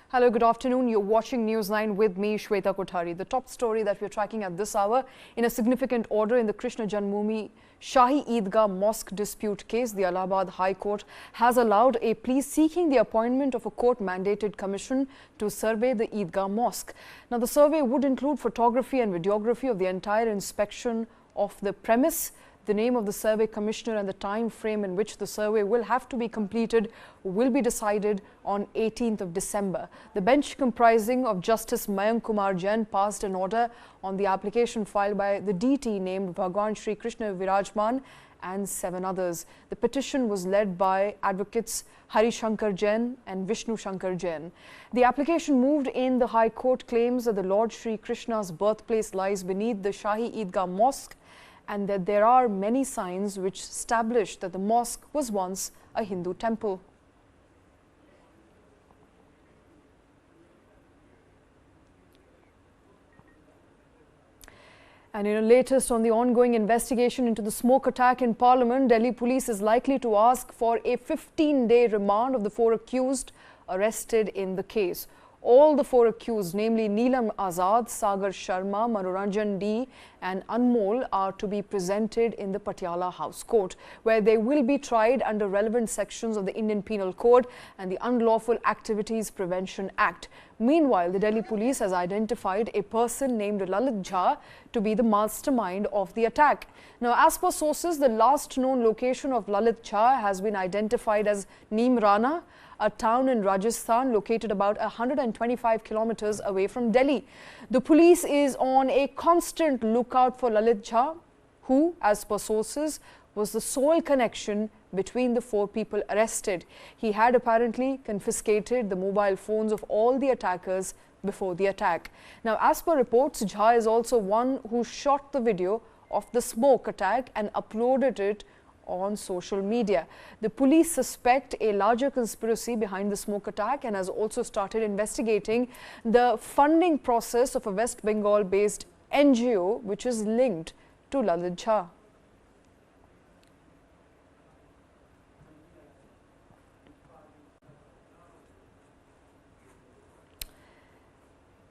Hello, good afternoon. You're watching News 9 with me, Shweta Kothari. The top story that we're tracking at this hour: in a significant order in the Krishna Janmbhoomi Shahi Idgah mosque dispute case, the Allahabad High Court has allowed a plea seeking the appointment of a court-mandated commission to survey the Idgah mosque. Now, the survey would include photography and videography of the entire inspection of the premise. The name of the survey commissioner and the time frame in which the survey will have to be completed will be decided on 18th of December. The bench, comprising of Justice Mayank Kumar Jain, passed an order on the application filed by the DT named Bhagwan Shri Krishna Virajman and 7 others. The petition was led by advocates Hari Shankar Jain and Vishnu Shankar Jain. The application moved in the High Court claims that the Lord Shri Krishna's birthplace lies beneath the Shahi Idgah mosque, and that there are many signs which establish that the mosque was once a Hindu temple. And in a latest on the ongoing investigation into the smoke attack in Parliament, Delhi police is likely to ask for a 15-day remand of the 4 accused arrested in the case. All the 4 accused, namely Neelam Azad, Sagar Sharma, Manoranjan D and Anmol, are to be presented in the Patiala House Court, where they will be tried under relevant sections of the Indian Penal Code and the Unlawful Activities Prevention Act. Meanwhile, the Delhi police has identified a person named Lalit Jha to be the mastermind of the attack. Now, as per sources, the last known location of Lalit Jha has been identified as Neem Rana, a town in Rajasthan located about 125 kilometers away from Delhi. The police is on a constant lookout for Lalit Jha, who, as per sources, was the sole connection between the 4 people arrested. He had apparently confiscated the mobile phones of all the attackers before the attack. Now, as per reports, Jha is also one who shot the video of the smoke attack and uploaded it on social media. The police suspect a larger conspiracy behind the smoke attack and has also started investigating the funding process of a West Bengal-based NGO which is linked to Lalit Jha.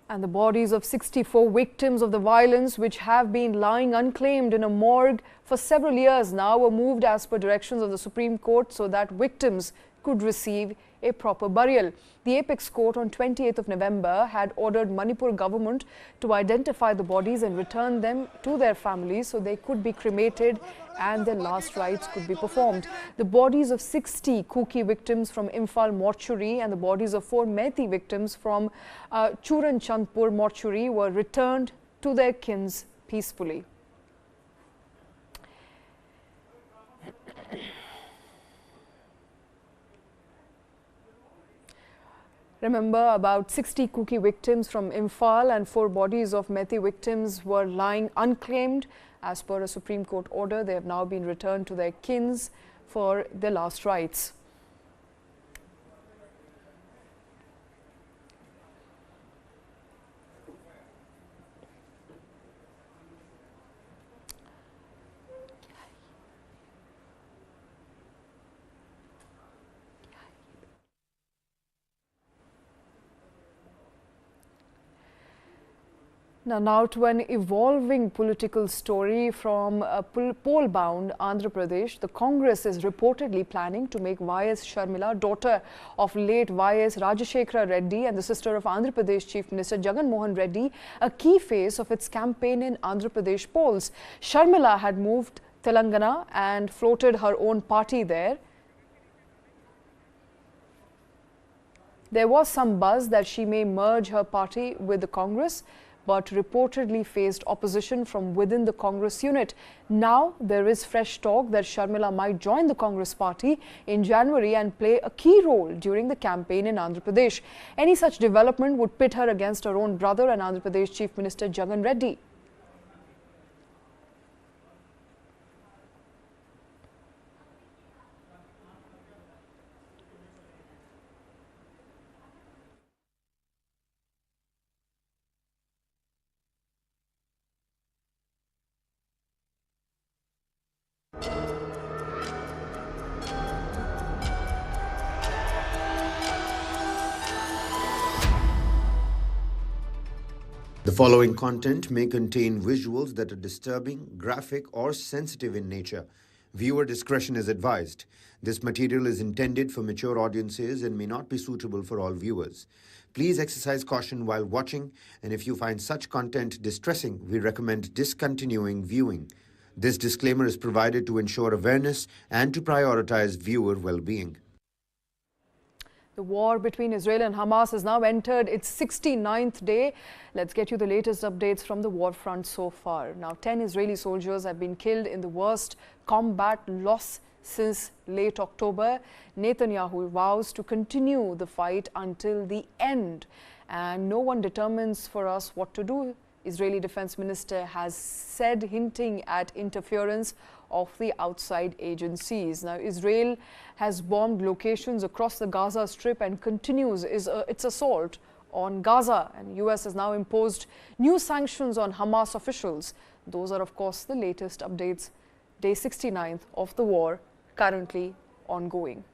And the bodies of 64 victims of the violence, which have been lying unclaimed in a morgue for several years now, were moved as per directions of the Supreme Court so that victims could receive a proper burial. The Apex Court on 28th of November had ordered Manipur government to identify the bodies and return them to their families so they could be cremated and their last rites could be performed. The bodies of 60 Kuki victims from Imphal mortuary and the bodies of 4 Methi victims from Churanchandpur mortuary were returned to their kins peacefully. Remember, about 60 Kuki victims from Imphal and 4 bodies of Methi victims were lying unclaimed. As per a Supreme Court order, they have now been returned to their kins for their last rites. Now to an evolving political story from poll-bound Andhra Pradesh. The Congress is reportedly planning to make YS Sharmila, daughter of late YS Rajashekhara Reddy and the sister of Andhra Pradesh Chief Minister Janmabhoomi Reddy, a key face of its campaign in Andhra Pradesh polls. Sharmila had moved Telangana and floated her own party there. There was some buzz that she may merge her party with the Congress, but reportedly faced opposition from within the Congress unit. Now there is fresh talk that Sharmila might join the Congress party in January and play a key role during the campaign in Andhra Pradesh. Any such development would pit her against her own brother and Andhra Pradesh Chief Minister Jagan Reddy. The following content may contain visuals that are disturbing, graphic, or sensitive in nature. Viewer discretion is advised. This material is intended for mature audiences and may not be suitable for all viewers. Please exercise caution while watching, and if you find such content distressing, we recommend discontinuing viewing. This disclaimer is provided to ensure awareness and to prioritize viewer well-being. The war between Israel and Hamas has now entered its 69th day. Let's get you the latest updates from the war front so far. Now, 10 Israeli soldiers have been killed in the worst combat loss since late October. Netanyahu vows to continue the fight until the end, and no one determines for us what to do, Israeli Defense Minister has said, hinting at interference of the outside agencies. Now, Israel has bombed locations across the Gaza Strip and continues its assault on Gaza. And US has now imposed new sanctions on Hamas officials. Those are, of course, the latest updates. Day 69th of the war, currently ongoing.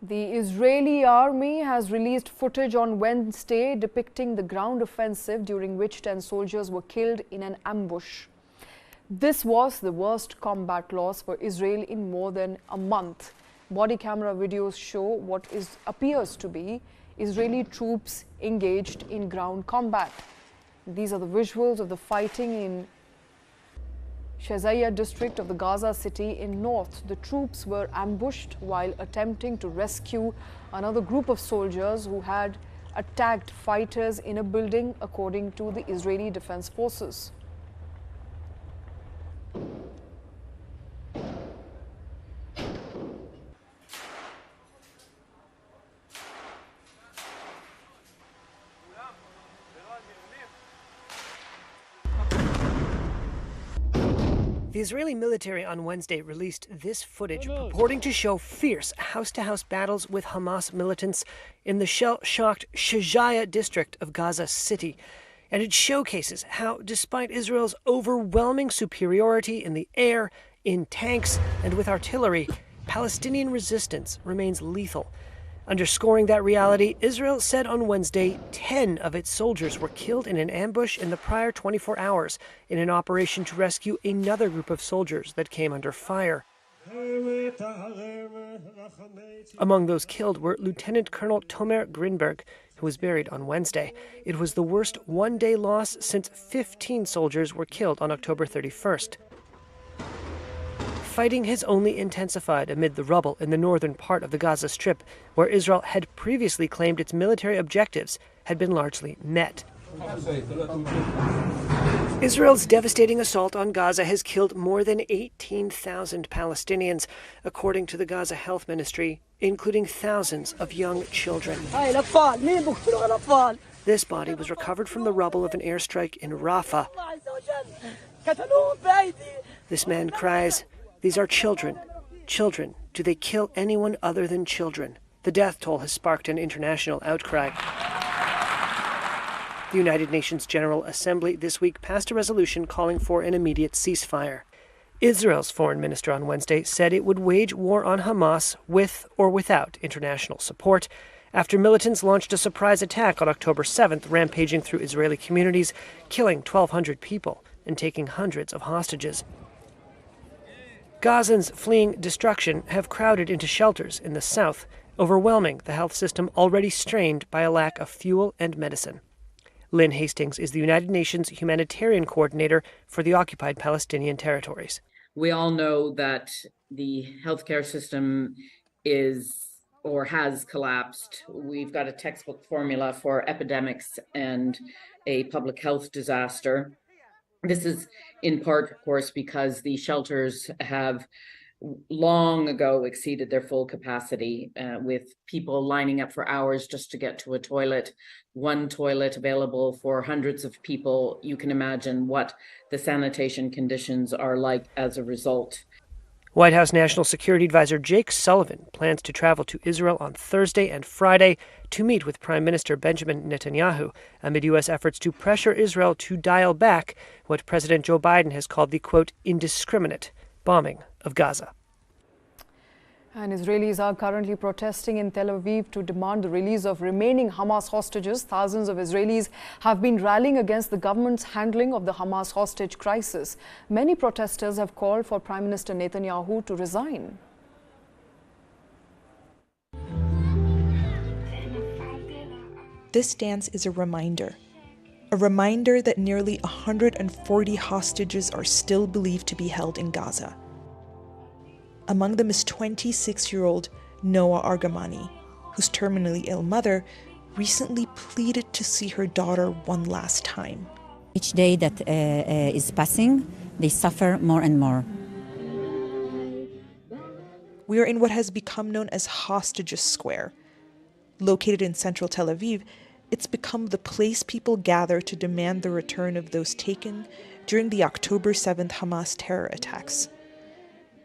The Israeli army has released footage on Wednesday depicting the ground offensive during which 10 soldiers were killed in an ambush. This was the worst combat loss for Israel in more than a month. Body camera videos show what appears to be Israeli troops engaged in ground combat. These are the visuals of the fighting in Shazaya district of the Gaza city in north. The troops were ambushed while attempting to rescue another group of soldiers who had attacked fighters in a building, according to the Israeli Defense Forces. The Israeli military on Wednesday released this footage purporting to show fierce house-to-house battles with Hamas militants in the shell-shocked Shazaya district of Gaza City. And it showcases how, despite Israel's overwhelming superiority in the air, in tanks, and with artillery, Palestinian resistance remains lethal. Underscoring that reality, Israel said on Wednesday 10 of its soldiers were killed in an ambush in the prior 24 hours in an operation to rescue another group of soldiers that came under fire. Among those killed were Lieutenant Colonel Tomer Grinberg, who was buried on Wednesday. It was the worst one-day loss since 15 soldiers were killed on October 31st. Fighting has only intensified amid the rubble in the northern part of the Gaza Strip, where Israel had previously claimed its military objectives had been largely met. Israel's devastating assault on Gaza has killed more than 18,000 Palestinians, according to the Gaza Health Ministry, including thousands of young children. This body was recovered from the rubble of an airstrike in Rafah. This man cries, "These are children. Children. Do they kill anyone other than children?" The death toll has sparked an international outcry. The United Nations General Assembly this week passed a resolution calling for an immediate ceasefire. Israel's foreign minister on Wednesday said it would wage war on Hamas with or without international support after militants launched a surprise attack on October 7th, rampaging through Israeli communities, killing 1,200 people and taking hundreds of hostages. Gazans fleeing destruction have crowded into shelters in the south, overwhelming the health system already strained by a lack of fuel and medicine. Lynn Hastings is the United Nations humanitarian coordinator for the occupied Palestinian territories. We all know that the healthcare system is or has collapsed. We've got a textbook formula for epidemics and a public health disaster. This is in part, of course, because the shelters have long ago exceeded their full capacity, with people lining up for hours just to get to a toilet, one toilet available for hundreds of people. You can imagine what the sanitation conditions are like as a result. White House National Security Advisor Jake Sullivan plans to travel to Israel on Thursday and Friday to meet with Prime Minister Benjamin Netanyahu amid U.S. efforts to pressure Israel to dial back what President Joe Biden has called the, quote, indiscriminate bombing of Gaza. And Israelis are currently protesting in Tel Aviv to demand the release of remaining Hamas hostages. Thousands of Israelis have been rallying against the government's handling of the Hamas hostage crisis. Many protesters have called for Prime Minister Netanyahu to resign. This dance is a reminder that nearly 140 hostages are still believed to be held in Gaza. Among them is 26-year-old Noah Argamani, whose terminally ill mother recently pleaded to see her daughter one last time. Each day that is passing, they suffer more and more. We are in what has become known as Hostages Square. Located in central Tel Aviv, it's become the place people gather to demand the return of those taken during the October 7th Hamas terror attacks.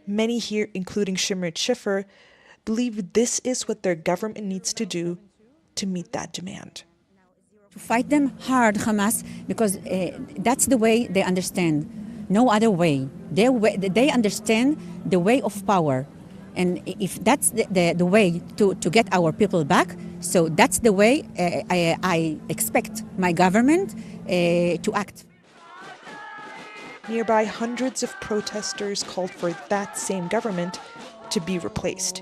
Many here, including Shimrit Schiffer, believe this is what their government needs to do to meet that demand. To fight them hard, Hamas, because that's the way they understand. No other way. They understand the way of power. And if that's the way to get our people back, so that's the way I expect my government to act. Nearby, hundreds of protesters called for that same government to be replaced.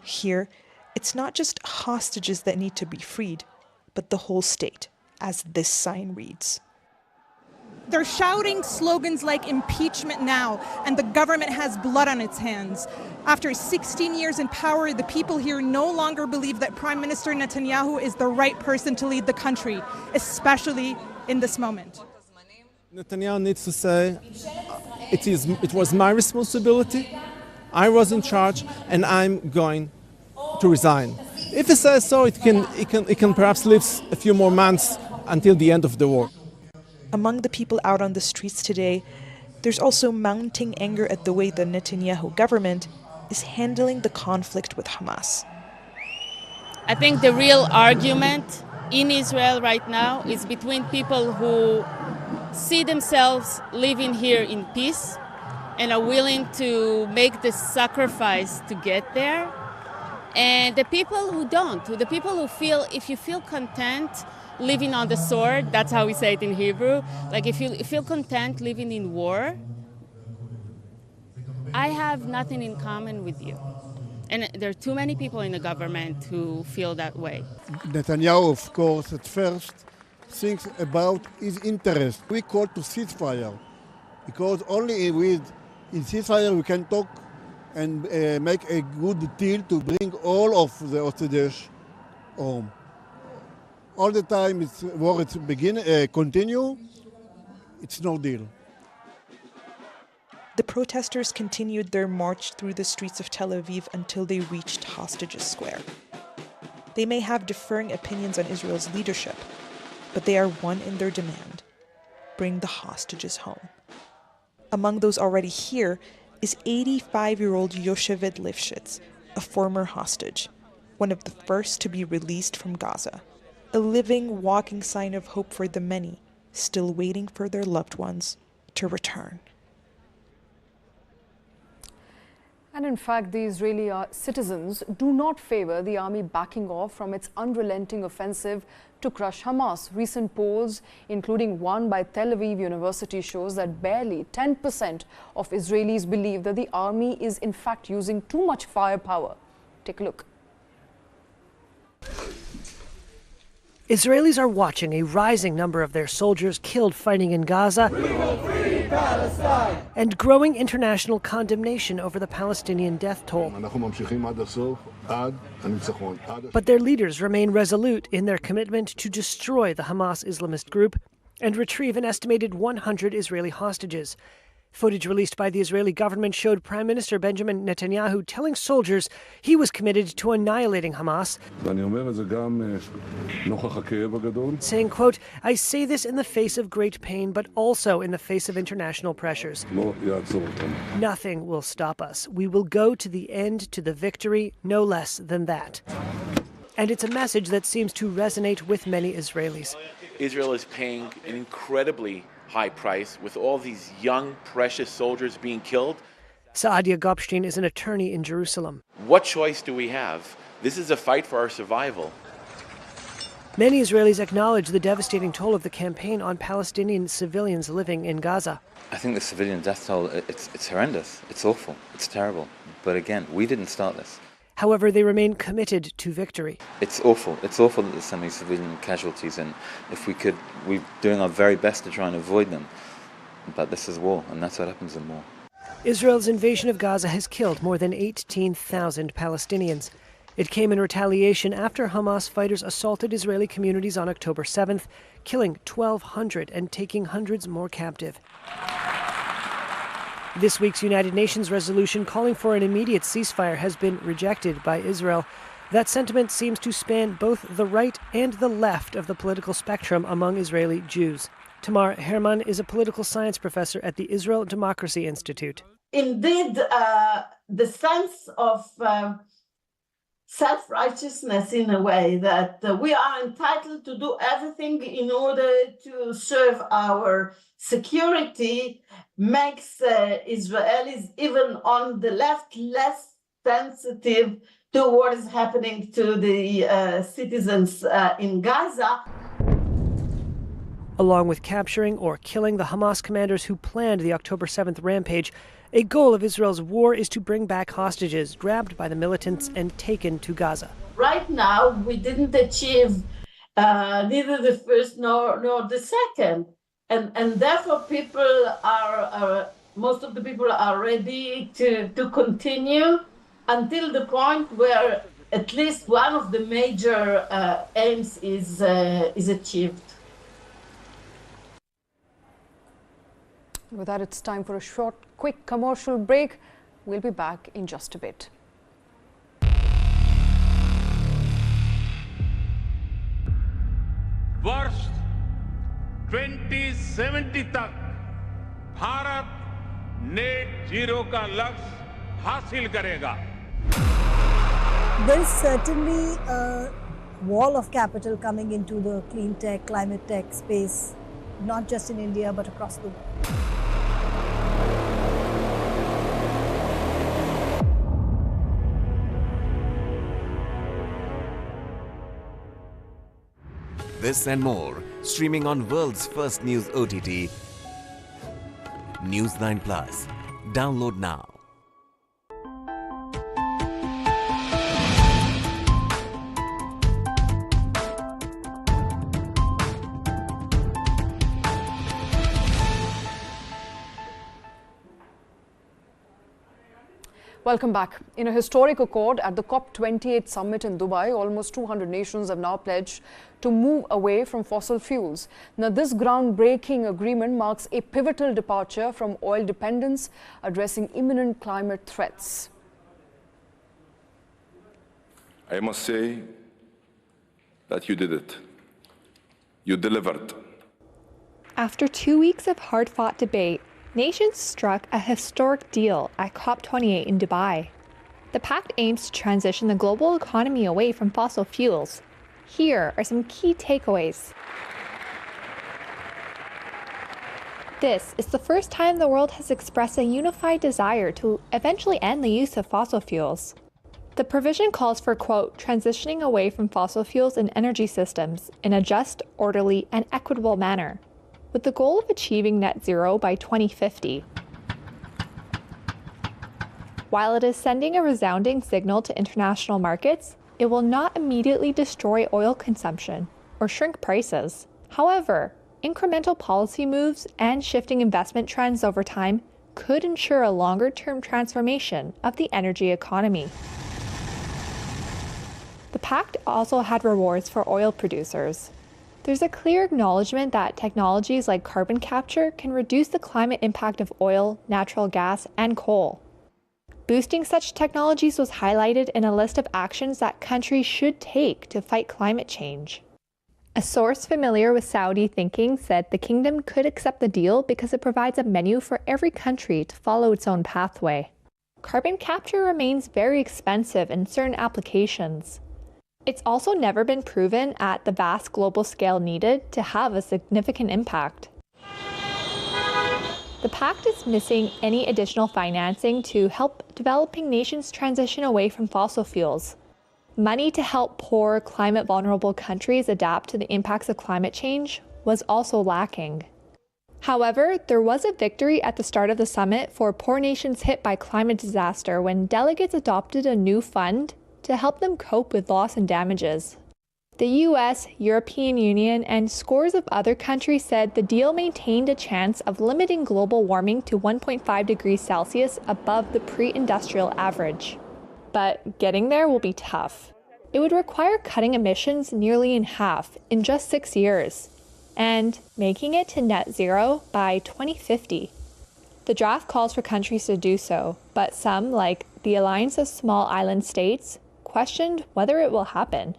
Here, it's not just hostages that need to be freed, but the whole state, as this sign reads. They're shouting slogans like impeachment now, and the government has blood on its hands. After 16 years in power, the people here no longer believe that Prime Minister Netanyahu is the right person to lead the country, especially in this moment. Netanyahu needs to say, it was my responsibility, I was in charge, and I'm going to resign. If he says so, it can perhaps live a few more months until the end of the war. Among the people out on the streets today, there's also mounting anger at the way the Netanyahu government is handling the conflict with Hamas. I think the real argument in Israel right now is between people who see themselves living here in peace and are willing to make the sacrifice to get there, and the people who don't, the people who feel, if you feel content living on the sword, that's how we say it in Hebrew, like if you feel content living in war, I have nothing in common with you. And there are too many people in the government who feel that way. Netanyahu, of course, at first thinks about his interest. We call to ceasefire, because only with ceasefire we can talk and make a good deal to bring all of the hostages home. All the time it's war continue, it's no deal. The protesters continued their march through the streets of Tel Aviv until they reached Hostages Square. They may have differing opinions on Israel's leadership, but they are one in their demand: bring the hostages home. Among those already here is 85-year-old Yocheved Lifshitz, a former hostage, one of the first to be released from Gaza, a living, walking sign of hope for the many still waiting for their loved ones to return. And in fact, the Israeli citizens do not favor the army backing off from its unrelenting offensive to crush Hamas. Recent polls, including one by Tel Aviv University, shows that barely 10% of Israelis believe that the army is in fact using too much firepower. Take a look. Israelis are watching a rising number of their soldiers killed fighting in Gaza and growing international condemnation over the Palestinian death toll. But their leaders remain resolute in their commitment to destroy the Hamas Islamist group and retrieve an estimated 100 Israeli hostages. Footage released by the Israeli government showed Prime Minister Benjamin Netanyahu telling soldiers he was committed to annihilating Hamas, saying, quote, "I say this in the face of great pain, but also in the face of international pressures. Nothing will stop us. We will go to the end, to the victory, no less than that." And it's a message that seems to resonate with many Israelis. Israel is paying an incredibly high price with all these young, precious soldiers being killed. Saadia Gopstein is an attorney in Jerusalem. What choice do we have? This is a fight for our survival. Many Israelis acknowledge the devastating toll of the campaign on Palestinian civilians living in Gaza. I think the civilian death toll, it's horrendous. It's awful. It's terrible. But again, we didn't start this. However, they remain committed to victory. It's awful. It's awful that there's so many civilian casualties, and if we could, we're doing our very best to try and avoid them. But this is war, and that's what happens in war. Israel's invasion of Gaza has killed more than 18,000 Palestinians. It came in retaliation after Hamas fighters assaulted Israeli communities on October 7th, killing 1,200 and taking hundreds more captive. This week's United Nations resolution calling for an immediate ceasefire has been rejected by Israel. That sentiment seems to span both the right and the left of the political spectrum among Israeli Jews. Tamar Herman is a political science professor at the Israel Democracy Institute. Indeed, the sense of self-righteousness in a way that we are entitled to do everything in order to serve our security makes Israelis, even on the left, less sensitive to what is happening to the citizens in Gaza. Along with capturing or killing the Hamas commanders who planned the October 7th rampage, a goal of Israel's war is to bring back hostages grabbed by the militants and taken to Gaza. Right now, we didn't achieve neither the first nor the second. And therefore, most of the people are ready to continue until the point where at least one of the major aims is achieved. With that, it's time for a short, quick commercial break. We'll be back in just a bit. वर्ष 2070 तक Bharat net zero का लक्ष्य हासिल करेगा. There is certainly a wall of capital coming into the clean tech, climate tech space, not just in India but across the world. This and more, streaming on world's first news OTT, News9 Plus. Download now. Welcome back. In a historic accord at the COP28 summit in Dubai, almost 200 nations have now pledged to move away from fossil fuels. Now, this groundbreaking agreement marks a pivotal departure from oil dependence, addressing imminent climate threats. I must say that you did it. You delivered. After 2 weeks of hard-fought debate, nations struck a historic deal at COP28 in Dubai. The pact aims to transition the global economy away from fossil fuels. Here are some key takeaways. This is the first time the world has expressed a unified desire to eventually end the use of fossil fuels. The provision calls for, quote, transitioning away from fossil fuels in energy systems in a just, orderly, and equitable manner, with the goal of achieving net zero by 2050. While it is sending a resounding signal to international markets, it will not immediately destroy oil consumption or shrink prices. However, incremental policy moves and shifting investment trends over time could ensure a longer-term transformation of the energy economy. The pact also had rewards for oil producers. There's a clear acknowledgement that technologies like carbon capture can reduce the climate impact of oil, natural gas, and coal. Boosting such technologies was highlighted in a list of actions that countries should take to fight climate change. A source familiar with Saudi thinking said the kingdom could accept the deal because it provides a menu for every country to follow its own pathway. Carbon capture remains very expensive in certain applications. It's also never been proven at the vast global scale needed to have a significant impact. The pact is missing any additional financing to help developing nations transition away from fossil fuels. Money to help poor, climate-vulnerable countries adapt to the impacts of climate change was also lacking. However, there was a victory at the start of the summit for poor nations hit by climate disaster when delegates adopted a new fund to help them cope with loss and damages. The US, European Union, and scores of other countries said the deal maintained a chance of limiting global warming to 1.5 degrees Celsius above the pre-industrial average. But getting there will be tough. It would require cutting emissions nearly in half in just 6 years, and making it to net zero by 2050. The draft calls for countries to do so, but some, like the Alliance of Small Island States, questioned whether it will happen.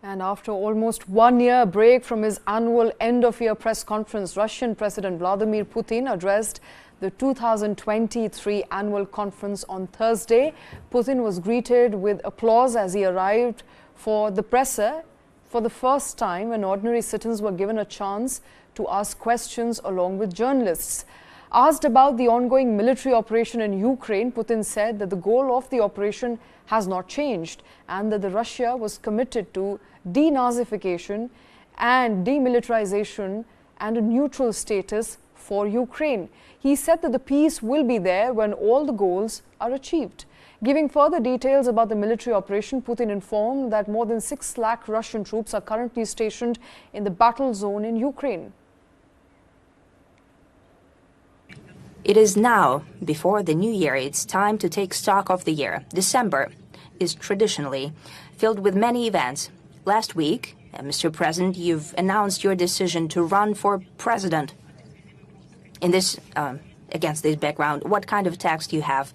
And after almost 1 year break from his annual end-of-year press conference, Russian President Vladimir Putin addressed the 2023 annual conference on Thursday. Putin was greeted with applause as he arrived for the presser. For the first time, when ordinary citizens were given a chance to ask questions along with journalists. Asked about the ongoing military operation in Ukraine, Putin said that the goal of the operation has not changed and that Russia was committed to denazification and demilitarization and a neutral status for Ukraine. He said that the peace will be there when all the goals are achieved. Giving further details about the military operation, Putin informed that more than 6 lakh Russian troops are currently stationed in the battle zone in Ukraine. It is now, before the new year, it's time to take stock of the year. December is traditionally filled with many events. Last week, Mr. President, you've announced your decision to run for president. In this, against this background, what kind of attacks do you have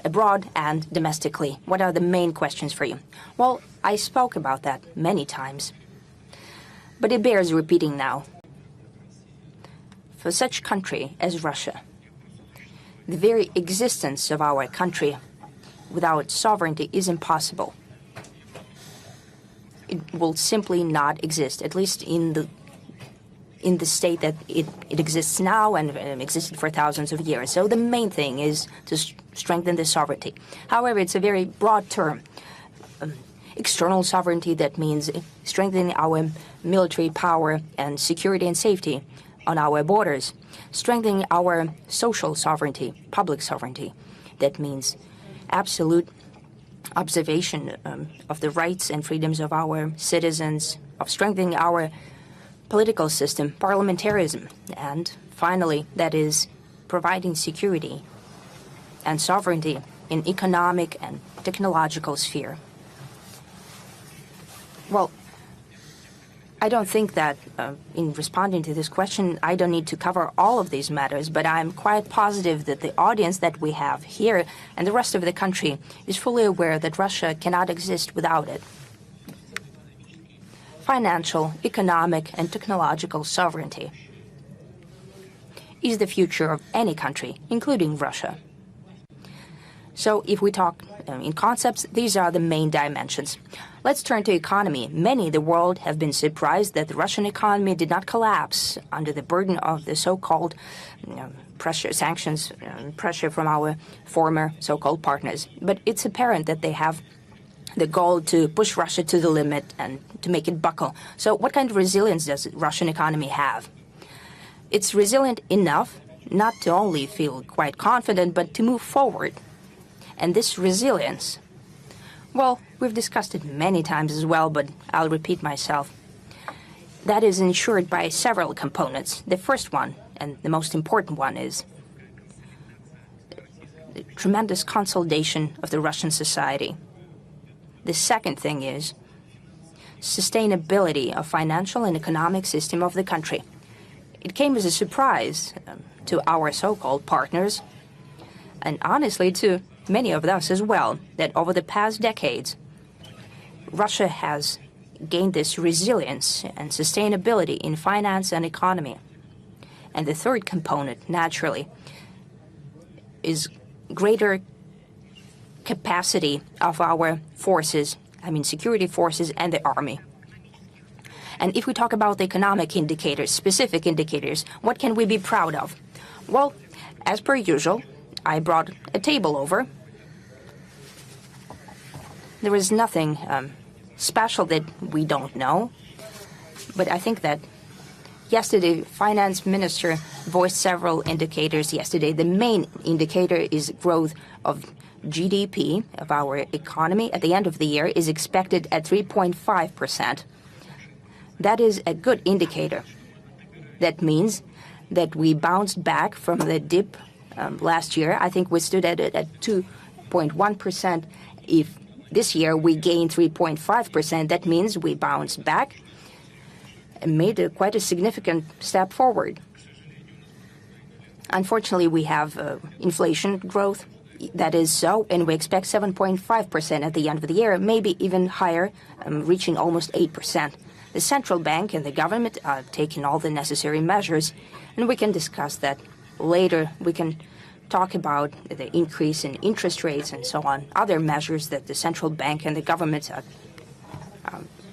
abroad and domestically? What are the main questions for you? Well, I spoke about that many times, but it bears repeating now. For such a country as Russia, the very existence of our country without sovereignty is impossible. It will simply not exist, at least in the state that it exists now and existed for thousands of years. So the main thing is to strengthen the sovereignty. However, it's a very broad term. External sovereignty, that means strengthening our military power and security and safety on our borders. Strengthening our social sovereignty, public sovereignty. That means absolute observation of the rights and freedoms of our citizens, of strengthening our political system, parliamentarism, and finally, that is providing security and sovereignty in economic and technological sphere. Well, I don't think that in responding to this question, I don't need to cover all of these matters, but I'm quite positive that the audience that we have here and the rest of the country is fully aware that Russia cannot exist without it. Financial, economic, and technological sovereignty is the future of any country, including Russia. So if we talk in concepts, these are the main dimensions. Let's turn to economy. Many in the world have been surprised that the Russian economy did not collapse under the burden of the so-called pressure, sanctions, pressure from our former so-called partners. But it's apparent that they have the goal to push Russia to the limit and to make it buckle. So what kind of resilience does the Russian economy have? It's resilient enough not to only feel quite confident, but to move forward. And this resilience, well, we've discussed it many times as well, but I'll repeat myself. That is ensured by several components. The first one, and the most important one, is the tremendous consolidation of the Russian society. The second thing is sustainability of financial and economic system of the country. It came as a surprise to our so-called partners, and honestly to many of us as well, that over the past decades, Russia has gained this resilience and sustainability in finance and economy. And the third component, naturally, is greater capacity of our forces, security forces and the army. And if we talk about the economic indicators, specific indicators, what can we be proud of? Well, as per usual, I brought a table over. There is nothing special that we don't know, but I think that yesterday, Finance Minister voiced several indicators yesterday. The main indicator is growth of GDP of our economy at the end of the year is expected at 3.5%. That is a good indicator. That means that we bounced back from the dip last year. I think we stood at 2.1%. If this year we gained 3.5%, that means we bounced back and made quite a significant step forward. Unfortunately, we have inflation growth. That is so, and we expect 7.5% at the end of the year, maybe even higher, reaching almost 8%. The central bank and the government are taking all the necessary measures, and we can discuss that later. We can talk about the increase in interest rates and so on, other measures that the central bank and the government are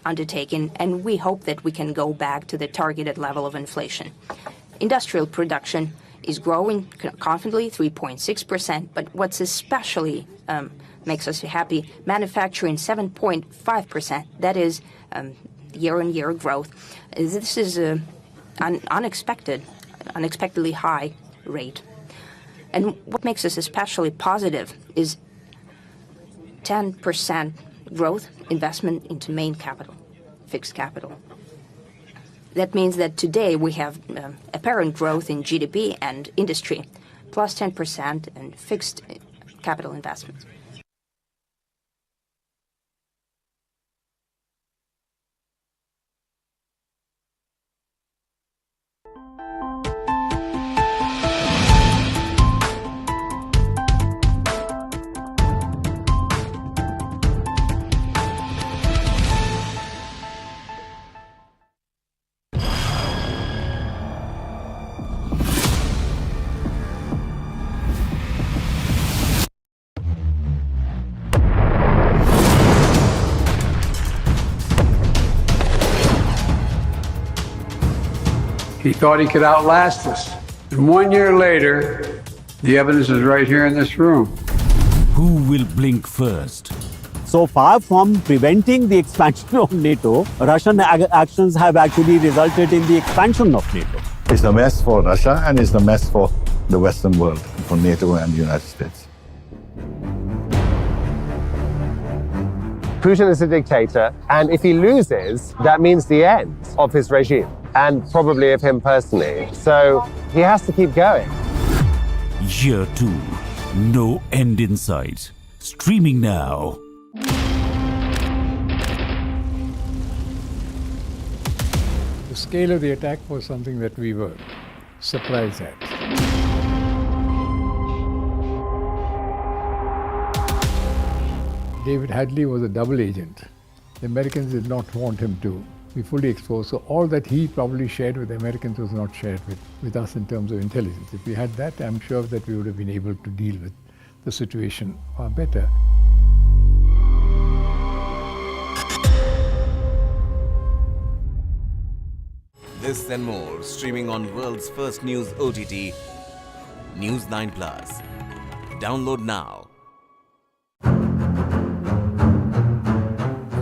undertaking, and we hope that we can go back to the targeted level of inflation. Industrial production is growing confidently, 3.6%, but what's especially makes us happy, manufacturing 7.5%. That is year-on-year growth. This is an unexpectedly high rate. And what makes us especially positive is 10% growth investment into main capital, fixed capital. That means that today we have apparent growth in GDP and industry, plus 10% in fixed capital investments. He thought he could outlast us. And 1 year later, the evidence is right here in this room. Who will blink first? So far from preventing the expansion of NATO, Russian actions have actually resulted in the expansion of NATO. It's a mess for Russia and it's a mess for the Western world, for NATO and the United States. Putin is a dictator, and if he loses, that means the end of his regime, and probably of him personally. So he has to keep going. Year 2, no end in sight. Streaming now. The scale of the attack was something that we were surprised at. David Hadley was a double agent. The Americans did not want him to be fully exposed, so all that he probably shared with the Americans was not shared with us in terms of intelligence. If we had that, I'm sure that we would have been able to deal with the situation far better. This and more, streaming on world's first news OTT, News9 Plus. Download now.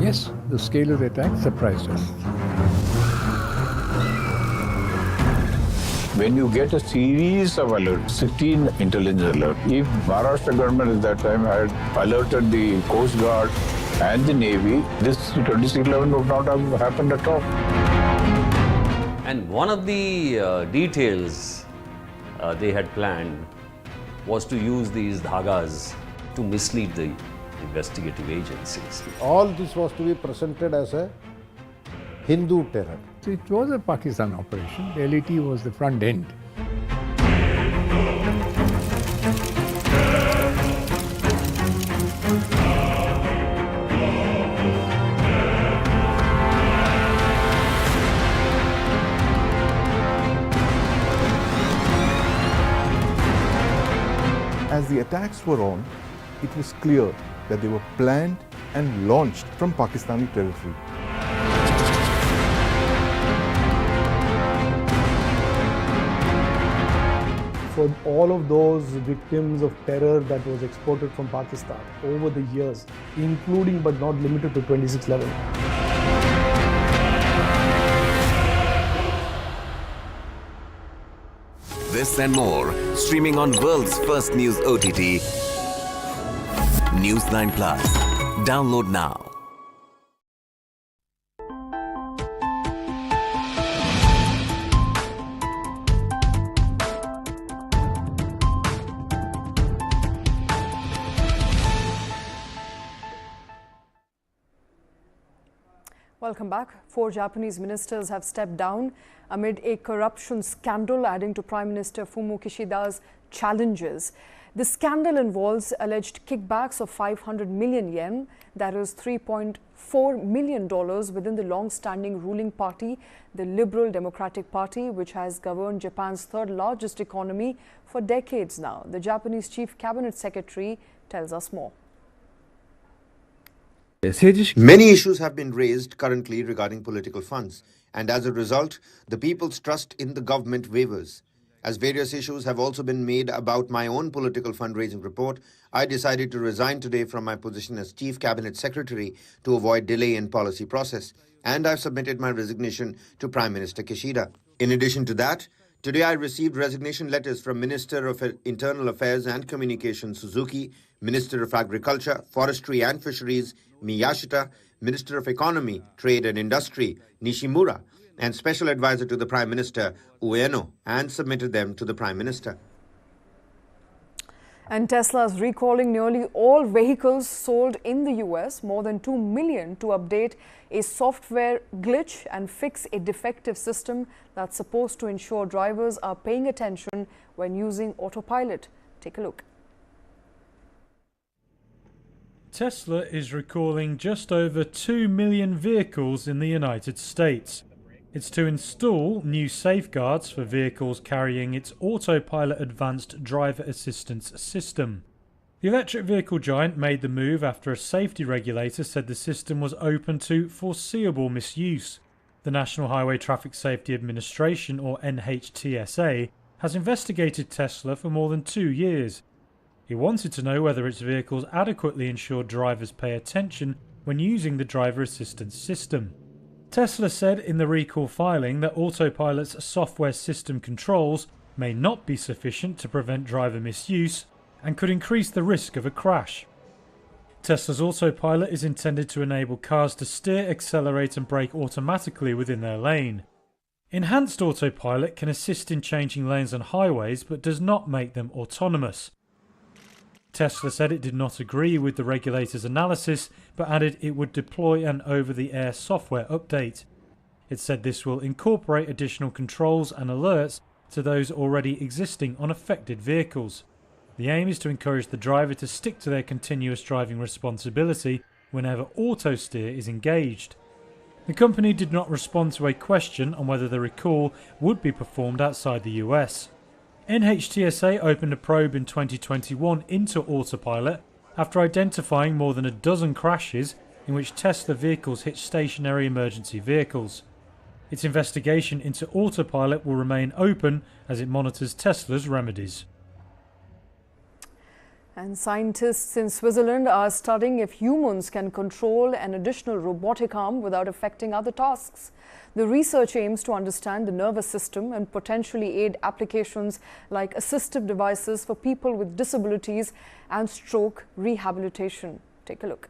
Yes, the scale of the attack surprised us. When you get a series of alerts, 16 intelligence alerts, if Maharashtra government at that time had alerted the Coast Guard and the Navy, this 2611 would not have happened at all. And one of the details they had planned was to use these dhagas to mislead the investigative agencies. All this was to be presented as a Hindu terror. So it was a Pakistan operation. The LET was the front end. As the attacks were on, it was clear that they were planned and launched from Pakistani territory. for all of those victims of terror that was exported from Pakistan over the years, including but not limited to 2611. This and more, streaming on world's first news OTT, News9 Plus. Download now. Welcome back. 4 Japanese ministers have stepped down amid a corruption scandal, adding to Prime Minister Fumio Kishida's challenges. The scandal involves alleged kickbacks of 500 million yen, that is $3.4 million, within the long-standing ruling party, the Liberal Democratic Party, which has governed Japan's third largest economy for decades now. The Japanese Chief Cabinet Secretary tells us more. Many issues have been raised currently regarding political funds, and as a result, the people's trust in the government wavers. As various issues have also been made about my own political fundraising report, I decided to resign today from my position as Chief Cabinet Secretary to avoid delay in policy process, and I've submitted my resignation to Prime Minister Kishida. In addition to that, today I received resignation letters from Minister of Internal Affairs and Communications Suzuki, Minister of Agriculture, Forestry and Fisheries Miyashita, Minister of Economy, Trade and Industry Nishimura, and Special Advisor to the Prime Minister Ueno, and submitted them to the Prime Minister. And Tesla is recalling nearly all vehicles sold in the US, more than 2 million, to update a software glitch and fix a defective system that's supposed to ensure drivers are paying attention when using autopilot. Take a look. Tesla is recalling just over 2 million vehicles in the United States. It's to install new safeguards for vehicles carrying its Autopilot Advanced Driver Assistance System. The electric vehicle giant made the move after a safety regulator said the system was open to foreseeable misuse. The National Highway Traffic Safety Administration, or NHTSA, has investigated Tesla for more than 2 years. He wanted to know whether its vehicles adequately ensure drivers pay attention when using the driver assistance system. Tesla said in the recall filing that Autopilot's software system controls may not be sufficient to prevent driver misuse and could increase the risk of a crash. Tesla's Autopilot is intended to enable cars to steer, accelerate and brake automatically within their lane. Enhanced Autopilot can assist in changing lanes on highways but does not make them autonomous. Tesla said it did not agree with the regulator's analysis, but added it would deploy an over-the-air software update. It said this will incorporate additional controls and alerts to those already existing on affected vehicles. The aim is to encourage the driver to stick to their continuous driving responsibility whenever auto steer is engaged. The company did not respond to a question on whether the recall would be performed outside the US. NHTSA opened a probe in 2021 into Autopilot after identifying more than a dozen crashes in which Tesla vehicles hit stationary emergency vehicles. Its investigation into Autopilot will remain open as it monitors Tesla's remedies. And scientists in Switzerland are studying if humans can control an additional robotic arm without affecting other tasks. The research aims to understand the nervous system and potentially aid applications like assistive devices for people with disabilities and stroke rehabilitation. Take a look.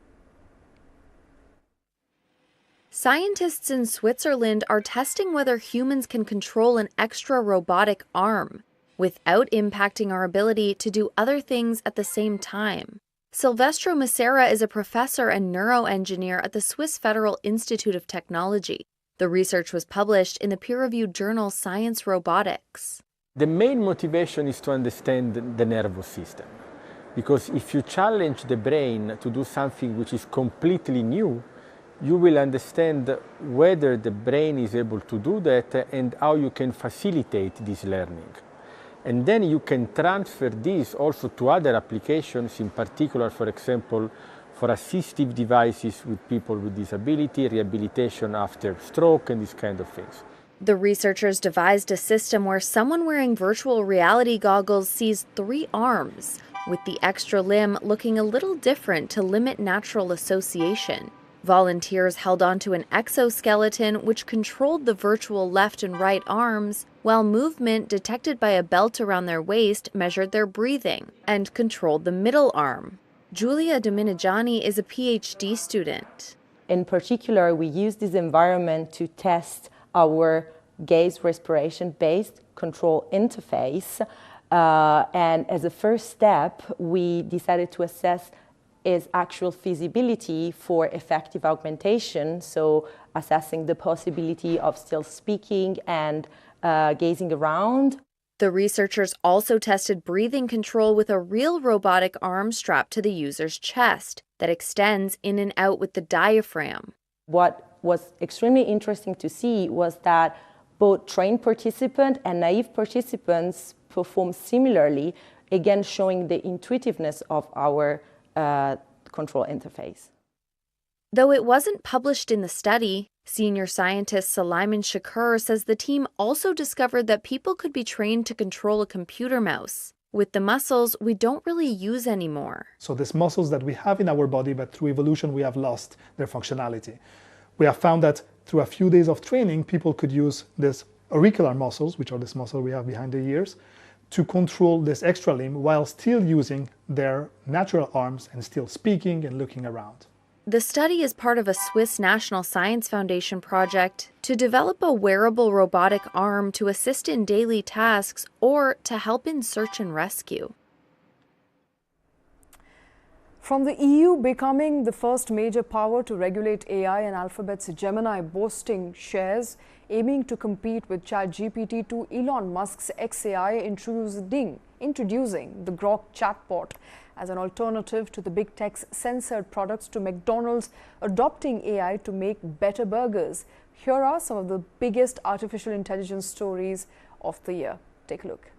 Scientists in Switzerland are testing whether humans can control an extra robotic arm without impacting our ability to do other things at the same time. Silvestro Macera is a professor and neuroengineer at the Swiss Federal Institute of Technology. The research was published in the peer-reviewed journal Science Robotics. The main motivation is to understand the nervous system. Because if you challenge the brain to do something which is completely new, you will understand whether the brain is able to do that and how you can facilitate this learning. And then you can transfer this also to other applications, in particular, for example, for assistive devices with people with disability, rehabilitation after stroke and these kind of things. The researchers devised a system where someone wearing virtual reality goggles sees 3 arms, with the extra limb looking a little different to limit natural association. Volunteers held onto an exoskeleton which controlled the virtual left and right arms, while movement detected by a belt around their waist measured their breathing and controlled the middle arm. Giulia Dominigiani is a PhD student. In particular, we use this environment to test our gaze respiration-based control interface. And as a first step, we decided to assess its actual feasibility for effective augmentation, so assessing the possibility of still speaking and gazing around. The researchers also tested breathing control with a real robotic arm strapped to the user's chest that extends in and out with the diaphragm. What was extremely interesting to see was that both trained participants and naive participants performed similarly, again showing the intuitiveness of our control interface. Though it wasn't published in the study, senior scientist Sulaiman Shakur says the team also discovered that people could be trained to control a computer mouse with the muscles we don't really use anymore. So these muscles that we have in our body, but through evolution we have lost their functionality. We have found that through a few days of training, people could use these auricular muscles, which are this muscle we have behind the ears, to control this extra limb while still using their natural arms and still speaking and looking around. The study is part of a Swiss National Science Foundation project to develop a wearable robotic arm to assist in daily tasks or to help in search and rescue. From the EU becoming the first major power to regulate AI and Alphabet's Gemini boasting shares, aiming to compete with ChatGPT, to Elon Musk's XAI introducing the Grok chatbot as an alternative to the big tech's censored products, to McDonald's adopting AI to make better burgers. Here are some of the biggest artificial intelligence stories of the year. Take a look.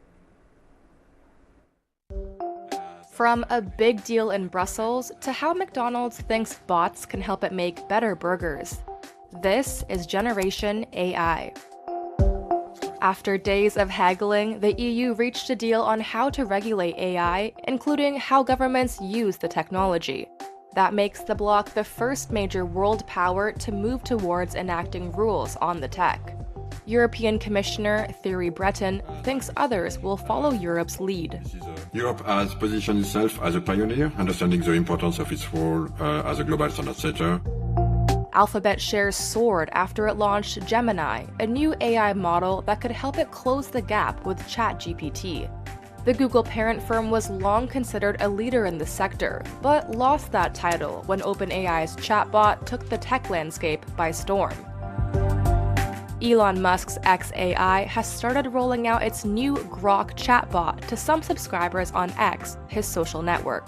From a big deal in Brussels to how McDonald's thinks bots can help it make better burgers. This is Generation AI. After days of haggling, the EU reached a deal on how to regulate AI, including how governments use the technology. That makes the bloc the first major world power to move towards enacting rules on the tech. European Commissioner Thierry Breton thinks others will follow Europe's lead. Europe has positioned itself as a pioneer, understanding the importance of its role as a global standard setter. Alphabet shares soared after it launched Gemini, a new AI model that could help it close the gap with ChatGPT. The Google parent firm was long considered a leader in the sector, but lost that title when OpenAI's chatbot took the tech landscape by storm. Elon Musk's XAI has started rolling out its new Grok chatbot to some subscribers on X, his social network.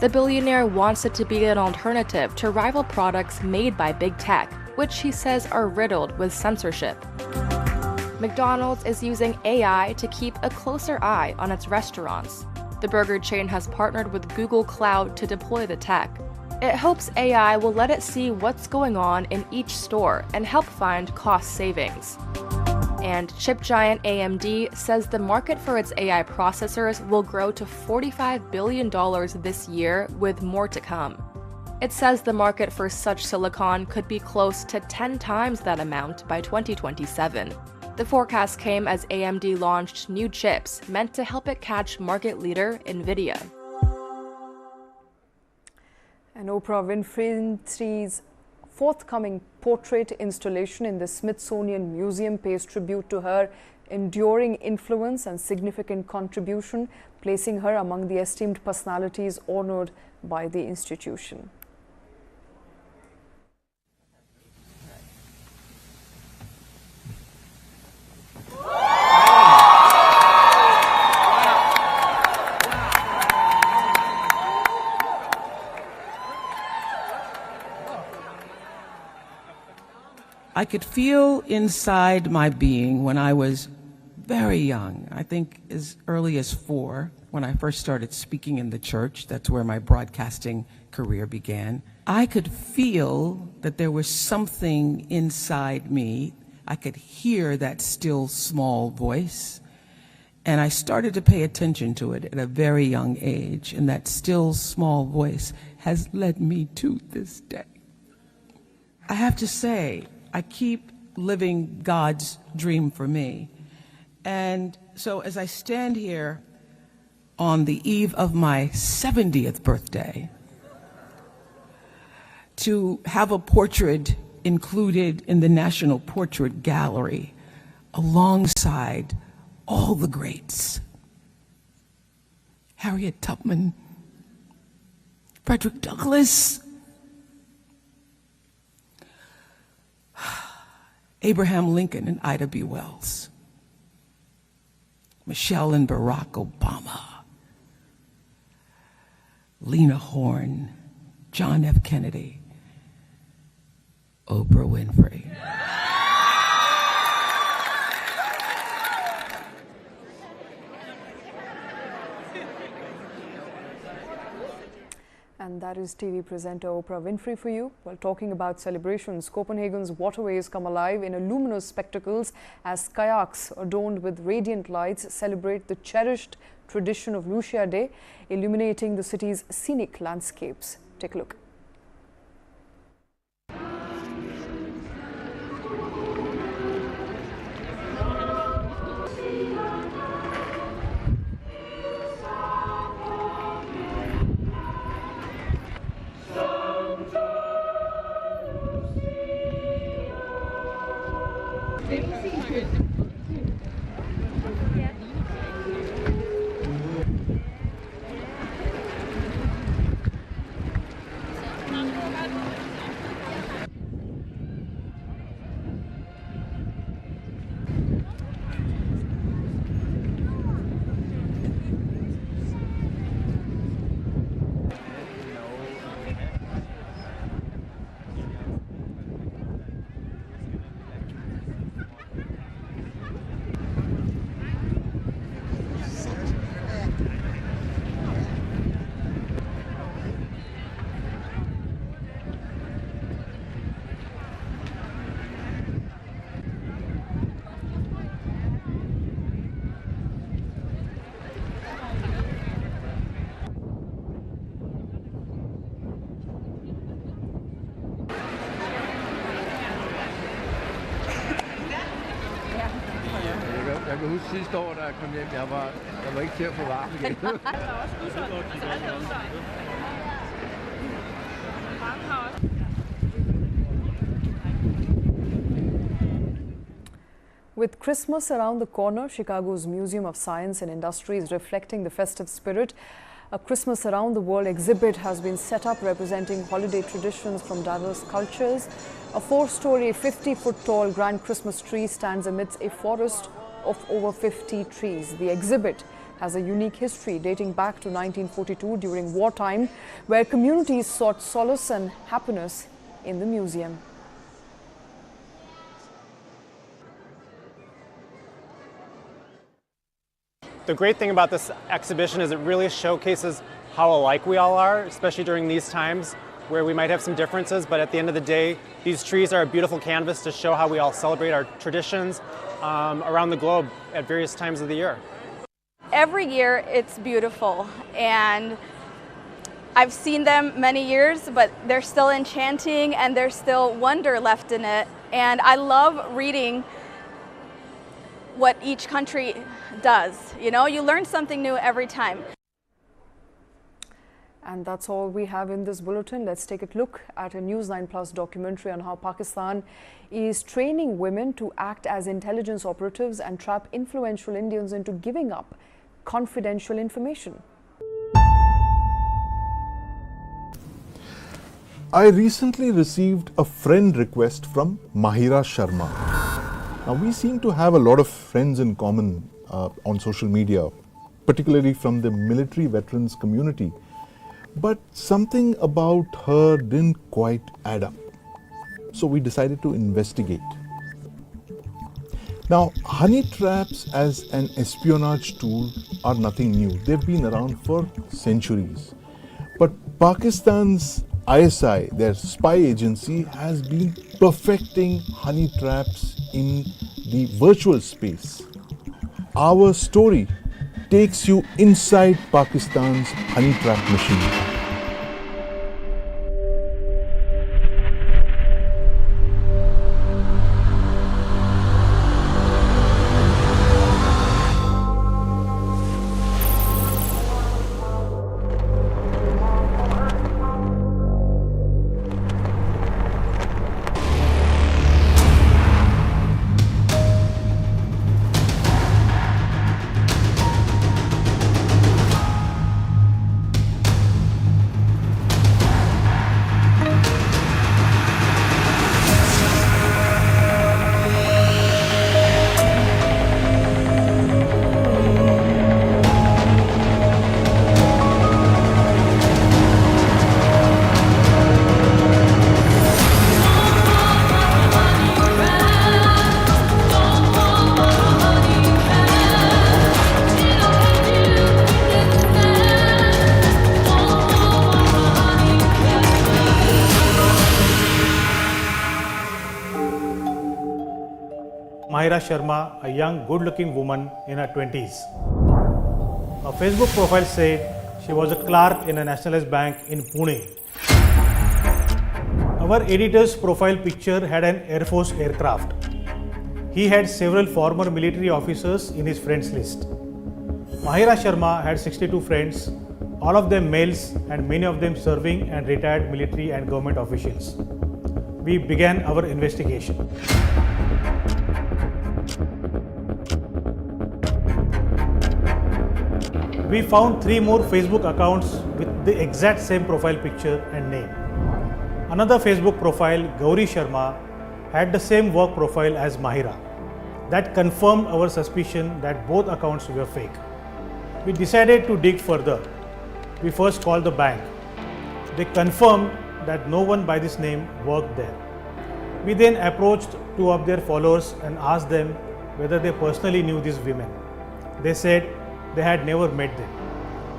The billionaire wants it to be an alternative to rival products made by big tech, which he says are riddled with censorship. McDonald's is using AI to keep a closer eye on its restaurants. The burger chain has partnered with Google Cloud to deploy the tech. It hopes AI will let it see what's going on in each store and help find cost savings. And chip giant AMD says the market for its AI processors will grow to $45 billion this year, with more to come. It says the market for such silicon could be close to 10 times that amount by 2027. The forecast came as AMD launched new chips meant to help it catch market leader NVIDIA. And Oprah Winfrey's forthcoming portrait installation in the Smithsonian Museum pays tribute to her enduring influence and significant contribution, placing her among the esteemed personalities honored by the institution. I could feel inside my being when I was very young, I think as early as 4, when I first started speaking in the church. That's where my broadcasting career began. I could feel that there was something inside me I could hear that still small voice. And I started to pay attention to it at a very young age. And that still small voice has led me to this day. I have to say, I keep living God's dream for me. And so as I stand here on the eve of my 70th birthday, to have a portrait included in the National Portrait Gallery alongside all the greats, Harriet Tubman, Frederick Douglass, Abraham Lincoln and Ida B. Wells, Michelle and Barack Obama, Lena Horne, John F. Kennedy, Oprah Winfrey. And that is TV presenter Oprah Winfrey for you. While talking about celebrations, Copenhagen's waterways come alive in luminous spectacles as kayaks adorned with radiant lights celebrate the cherished tradition of Lucia Day, illuminating the city's scenic landscapes. Take a look. Jeg kan huske sidste år, da jeg kom hjem, jeg var ikke til at få varme igen. With Christmas around the corner, Chicago's Museum of Science and Industry is reflecting the festive spirit. A Christmas Around the World exhibit has been set up representing holiday traditions from diverse cultures. A 4-story, 50-foot-tall grand Christmas tree stands amidst a forest of over 50 trees. The exhibit has a unique history dating back to 1942 during wartime, where communities sought solace and happiness in the museum. The great thing about this exhibition is it really showcases how alike we all are, especially during these times where we might have some differences, but at the end of the day, these trees are a beautiful canvas to show how we all celebrate our traditions around the globe at various times of the year. Every year it's beautiful, and I've seen them many years, but they're still enchanting and there's still wonder left in it. And I love reading what each country does. You know, you learn something new every time. And that's all we have in this bulletin. Let's take a look at a News9 Plus documentary on how Pakistan is training women to act as intelligence operatives and trap influential Indians into giving up confidential information. I recently received a friend request from Mahira Sharma. Now, we seem to have a lot of friends in common on social media, particularly from the military veterans community. But something about her didn't quite add up. So we decided to investigate. Now, honey traps as an espionage tool are nothing new. They've been around for centuries. But Pakistan's ISI, their spy agency, has been perfecting honey traps in the virtual space. Our story takes you inside Pakistan's honey trap machine. Mahira Sharma, a young, good-looking woman in her 20s. Her Facebook profile said she was a clerk in a nationalized bank in Pune. Our editor's profile picture had an Air Force aircraft. He had several former military officers in his friends list. Mahira Sharma had 62 friends, all of them males and many of them serving and retired military and government officials. We began our investigation. We found 3 more Facebook accounts with the exact same profile picture and name. Another Facebook profile, Gauri Sharma, had the same work profile as Mahira. That confirmed our suspicion that both accounts were fake. We decided to dig further. We first called the bank. They confirmed that no one by this name worked there. We then approached 2 of their followers and asked them whether they personally knew these women. They said they had never met them.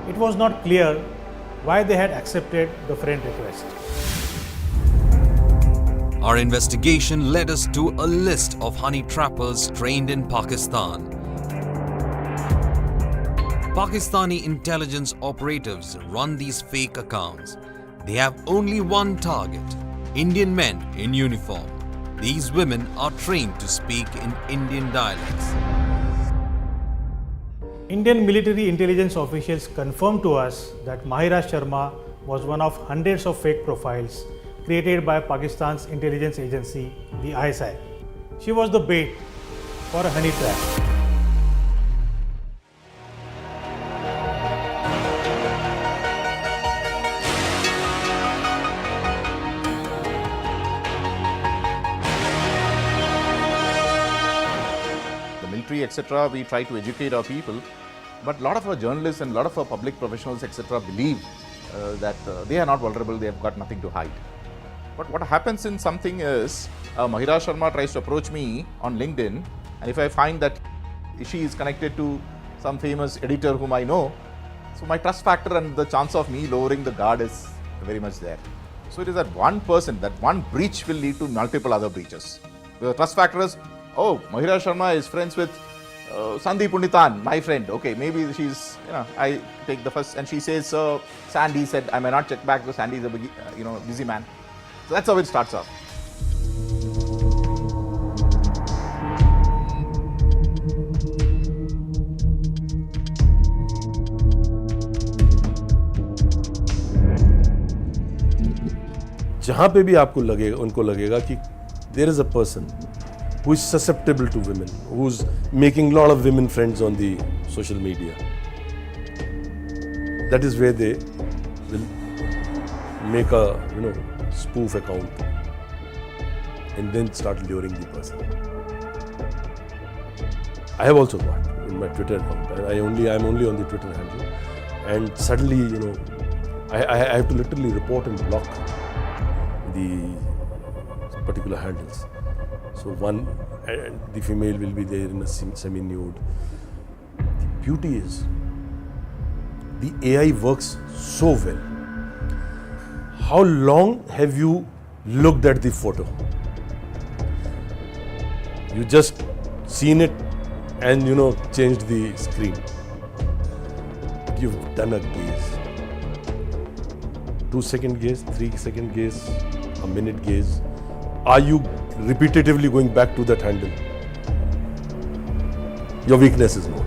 It was not clear why they had accepted the friend request. Our investigation led us to a list of honey trappers trained in Pakistan. Pakistani intelligence operatives run these fake accounts. They have only one target: Indian men in uniform. These women are trained to speak in Indian dialects. Indian military intelligence officials confirmed to us that Mahira Sharma was one of hundreds of fake profiles created by Pakistan's intelligence agency, the ISI. She was the bait for a honey trap. Etc. We try to educate our people, but a lot of our journalists and a lot of our public professionals, etc., believe that they are not vulnerable, they have got nothing to hide. But what happens in something is, Mahira Sharma tries to approach me on LinkedIn, and if I find that she is connected to some famous editor whom I know, so my trust factor and the chance of me lowering the guard is very much there. So it is that one person, that one breach will lead to multiple other breaches. The trust factor is, oh, Mahira Sharma is friends with Sandeep Punditan, my friend. Okay, maybe she's, I take the first, and she says, Sandy said, I may not check back because Sandy is a big, busy man. So that's how it starts off. जहाँ पे भी आपको लगेगा, उनको लगेगा कि there is a person who is susceptible to women, who's making a lot of women friends on the social media. That is where they will make a spoof account and then start luring the person. I have also got in my Twitter account. I'm only on the Twitter handle, and suddenly I have to literally report and block the particular handles. So one, the female will be there in a semi-nude. The beauty is, the AI works so well. How long have you looked at the photo? You just seen it and changed the screen. You've done a gaze. 2-second gaze, 3-second gaze, a minute gaze. Are you repetitively going back to that handle? Your weakness is known.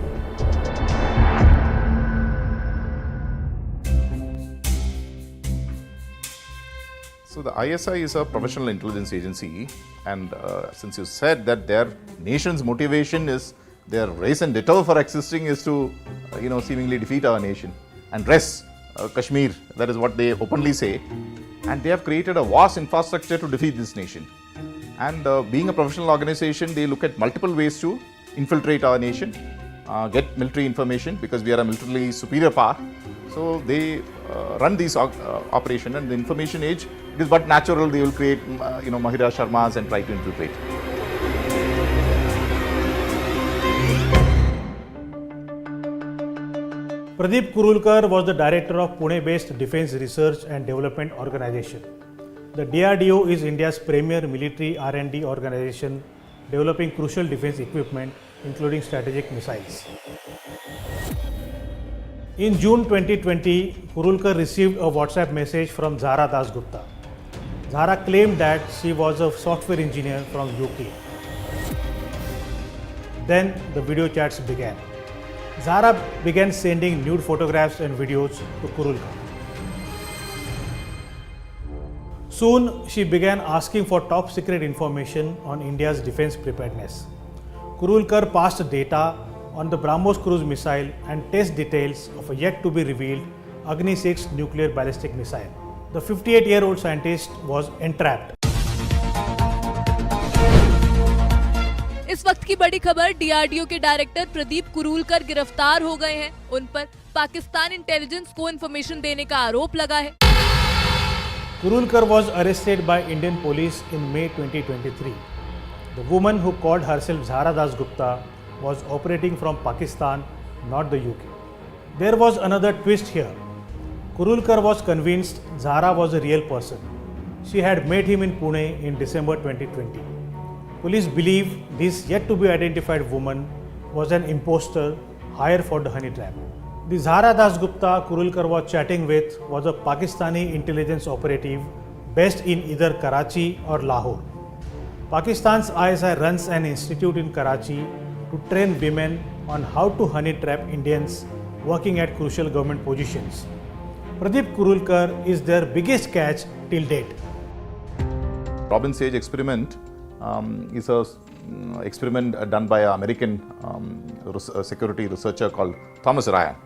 So the ISI is a professional intelligence agency, and since you said that their nation's motivation is, their race and deter for existing is to, seemingly defeat our nation and dress Kashmir, that is what they openly say, and they have created a vast infrastructure to defeat this nation. And being a professional organization, they look at multiple ways to infiltrate our nation, get military information, because we are a militarily superior power. So they run these operation, and the information age, it is but natural they will create, Mahira Sharmas and try to infiltrate. Pradip Kuru was the director of Pune-based Defence Research and Development Organization. The DRDO is India's premier military R&D organization developing crucial defence equipment, including strategic missiles. In June 2020, Kurulkar received a WhatsApp message from Zara Dasgupta. Zara claimed that she was a software engineer from UK. Then the video chats began. Zara began sending nude photographs and videos to Kurulkar. Soon, she began asking for top secret information on India's defence preparedness. Kurulkar passed data on the BrahMos cruise missile and test details of a yet to be revealed Agni-6 nuclear ballistic missile. The 58-year-old scientist was entrapped. इस वक्त की बड़ी खबर, DRDO के director Pradeep कुरूलकर गिरफ्तार हो गए हैं। उन पर पाकिस्तान इंटेलिजेंस को इन्फॉर्मेशन देने का आरोप लगा है। Kurulkar was arrested by Indian police in May 2023. The woman who called herself Zara Dasgupta was operating from Pakistan, not the UK. There was another twist here. Kurulkar was convinced Zara was a real person. She had met him in Pune in December 2020. Police believe this yet to be identified woman was an imposter hired for the honey trap. The Zara Dasgupta Kurulkar was chatting with was a Pakistani intelligence operative based in either Karachi or Lahore. Pakistan's ISI runs an institute in Karachi to train women on how to honey trap Indians working at crucial government positions. Pradip Kurulkar is their biggest catch till date. Robin Sage experiment is a experiment done by an American security researcher called Thomas Ryan.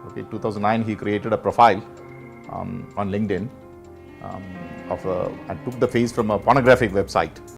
Okay, 2009 he created a profile on LinkedIn and took the face from a pornographic website.